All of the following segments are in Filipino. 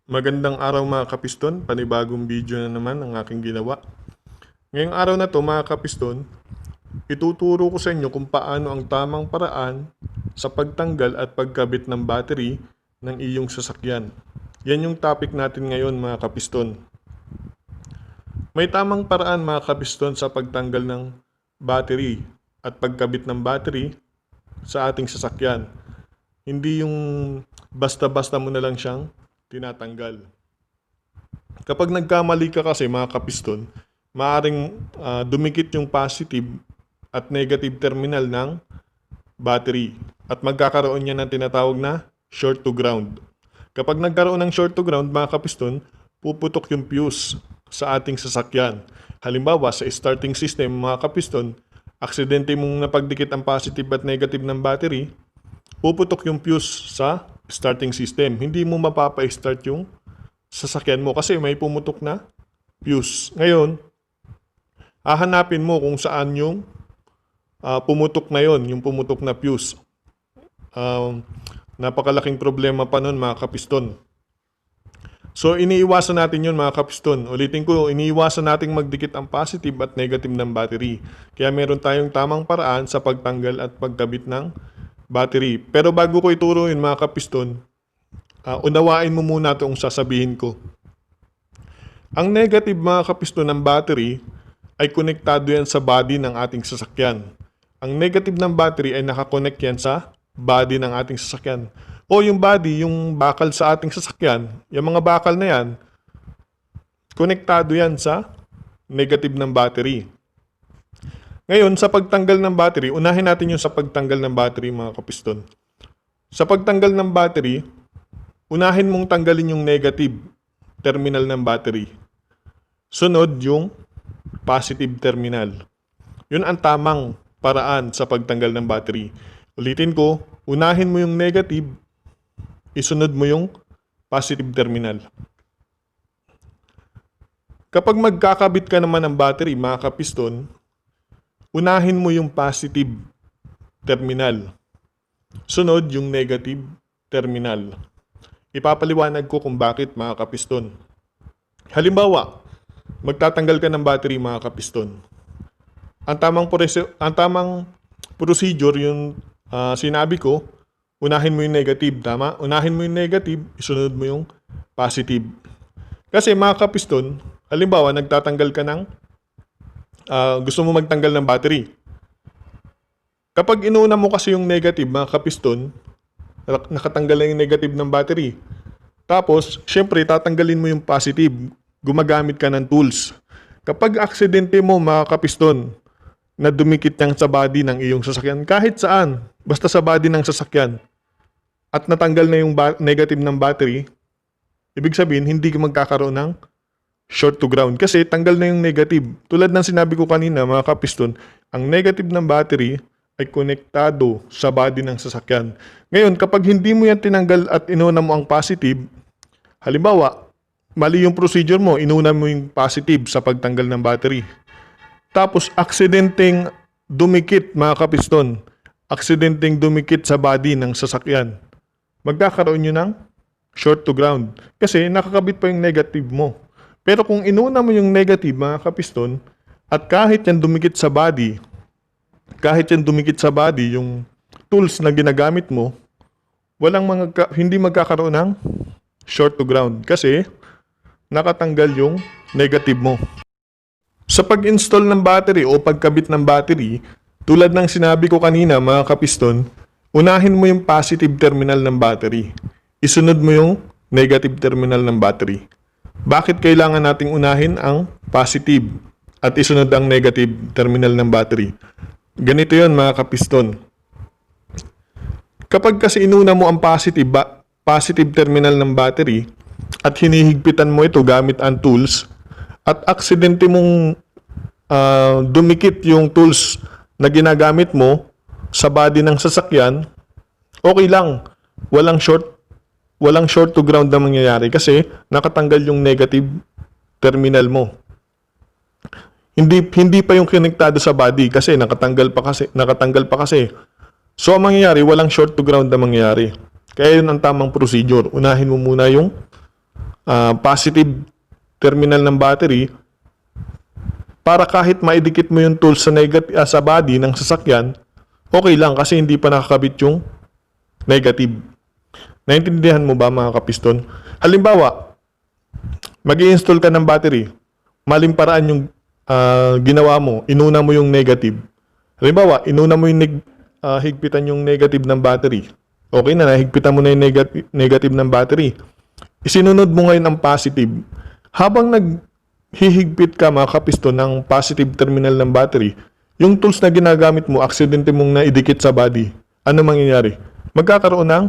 Magandang araw mga kapiston, panibagong video na naman ang aking ginawa. Ngayong araw na to mga kapiston, ituturo ko sa inyo kung paano ang tamang paraan sa pagtanggal at pagkabit ng battery ng iyong sasakyan. Yan yung topic natin ngayon mga kapiston. May tamang paraan mga kapiston sa pagtanggal ng battery at pagkabit ng battery sa ating sasakyan. Hindi yung basta-basta mo na lang siyang tinatanggal. Kapag nagkamali ka kasi mga kapiston, maaaring dumikit yung positive at negative terminal ng battery at magkakaroon niya ng tinatawag na short to ground. Kapag nagkaroon ng short to ground mga kapiston, puputok yung fuse sa ating sasakyan. Halimbawa sa starting system mga kapiston, aksidente mong napagdikit ang positive at negative ng battery, puputok yung fuse sa starting system. Hindi mo mapapa-start yung sasakyan mo kasi may pumutok na fuse. Ngayon, hahanapin mo kung saan yung pumutok na yon, yung pumutok na fuse. Napakalaking problema pa nun mga kapiston. So iniiwasan natin yun mga kapiston. Ulitin ko, iniiwasan nating magdikit ang positive at negative ng battery. Kaya meron tayong tamang paraan sa pagtanggal at pagkabit ng battery. Pero bago ko ituro yun mga kapiston, unawain mo muna itong sasabihin ko. Ang negative mga kapiston ng battery ay konektado yan sa body ng ating sasakyan. Ang negative ng battery ay nakakonect yan sa body ng ating sasakyan. O yung body, yung bakal sa ating sasakyan, yung mga bakal na yan, konektado yan sa negative ng battery. Ngayon, sa pagtanggal ng battery, unahin natin yung sa pagtanggal ng battery mga kapiston. Sa pagtanggal ng battery, unahin mong tanggalin yung negative terminal ng battery. Sunod yung positive terminal. Yun ang tamang paraan sa pagtanggal ng battery. Ulitin ko, unahin mo yung negative, isunod mo yung positive terminal. Kapag magkakabit ka naman ng battery mga kapiston, unahin mo yung positive terminal. Sunod yung negative terminal. Ipapaliwanag ko kung bakit mga kapiston. Halimbawa, magtatanggal ka ng battery mga kapiston. Ang tamang procedure yung sinabi ko, unahin mo yung negative, tama? Unahin mo yung negative, isunod mo yung positive. Kasi mga kapiston, halimbawa nagtatanggal ka ng gusto mo magtanggal ng battery. Kapag inuna mo kasi yung negative, mga kapiston, nakatanggal na yung negative ng battery. Tapos, syempre, tatanggalin mo yung positive. Gumagamit ka ng tools. Kapag aksidente mo, mga kapiston, na dumikit yang sa body ng iyong sasakyan, kahit saan, basta sa body ng sasakyan, at natanggal na yung negative ng battery, ibig sabihin, hindi ka magkakaroon ng short to ground kasi tanggal na yung negative. Tulad ng sinabi ko kanina mga kapiston, ang negative ng battery ay konektado sa body ng sasakyan. Ngayon, kapag hindi mo yan tinanggal at inuna mo ang positive, halimbawa, mali yung procedure mo, inuna mo yung positive sa pagtanggal ng battery. Tapos, aksidenteng dumikit mga kapiston, aksidenteng dumikit sa body ng sasakyan. Magkakaroon yun ng short to ground kasi nakakabit pa yung negative mo. Pero kung inuna mo yung negative mga kapiston at kahit yan dumikit sa body, yung tools na ginagamit mo, hindi magkakaroon ng short to ground kasi nakatanggal yung negative mo. Sa pag-install ng battery o pagkabit ng battery, tulad ng sinabi ko kanina mga kapiston, unahin mo yung positive terminal ng battery. Isunod mo yung negative terminal ng battery. Bakit kailangan nating unahin ang positive at isunod ang negative terminal ng battery? Ganito yon mga kapiston. Kapag kasi inuna mo ang positive terminal ng battery at hinihigpitan mo ito gamit ang tools at aksidente mong dumikit yung tools na ginagamit mo sa body ng sasakyan, okay lang. Walang short to ground na mangyayari kasi nakatanggal yung negative terminal mo. Hindi pa yung konektado sa body kasi nakatanggal pa kasi. So ang mangyayari, walang short to ground na mangyayari. Kaya yun ang tamang procedure. Unahin mo muna yung positive terminal ng battery para kahit maidikit mo yung tools sa body ng sasakyan, okay lang kasi hindi pa nakakabit yung negative. Naintindihan mo ba mga kapiston? Halimbawa, mag-i-install ka ng battery, maling paraan yung ginawa mo, inuna mo yung negative. Halimbawa, inuna mo yung higpitan yung negative ng battery. Okay na, nahigpitan mo na yung negative ng battery. Isinunod mo ngayon ang positive. Habang naghihigpit ka mga kapiston ng positive terminal ng battery, yung tools na ginagamit mo, aksidente mong naidikit sa body. Ano mangyayari? Magkakaroon ng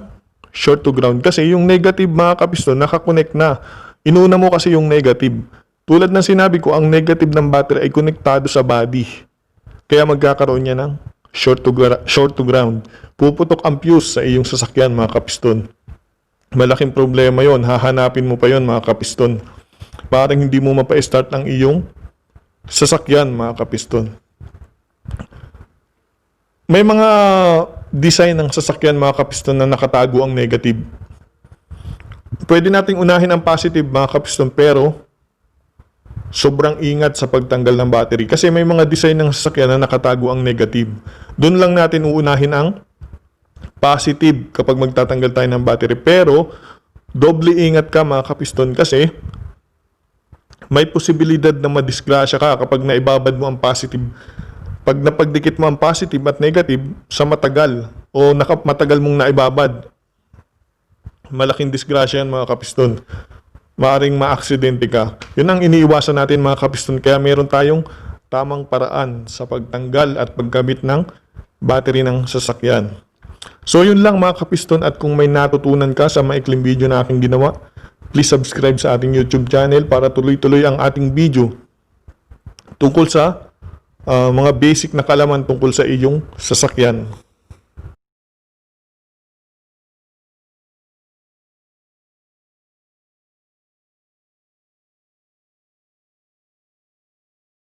short to ground. Kasi yung negative mga kapiston, nakakonect na. Inuna mo kasi yung negative. Tulad ng sinabi ko, ang negative ng battery ay konektado sa body. Kaya magkakaroon niya ng short to ground. Puputok ang fuse sa iyong sasakyan mga kapiston. Malaking problema yon. Hahanapin mo pa yon mga kapiston. Parang hindi mo mapa-start ang iyong sasakyan mga kapiston. May mga design ng sasakyan mga kapiston na nakatago ang negative. Pwede nating unahin ang positive mga kapiston pero sobrang ingat sa pagtanggal ng battery kasi may mga design ng sasakyan na nakatago ang negative. Doon lang natin uunahin ang positive kapag magtatanggal tayo ng battery. Pero doble ingat ka mga kapiston kasi may posibilidad na madisgrasya ka kapag naibabad mo ang positive. Pag napagdikit mo ang positive at negative sa matagal o matagal mong naibabad, malaking disgrasya yan mga kapiston. Maaring maaksidente ka. Yun ang iniiwasan natin mga kapiston. Kaya meron tayong tamang paraan sa pagtanggal at pagkabit ng battery ng sasakyan. So yun lang mga kapiston, at kung may natutunan ka sa maikling video na aking ginawa, please subscribe sa ating YouTube channel para tuloy-tuloy ang ating video tungkol sa mga basic na kalaman tungkol sa iyong sasakyan.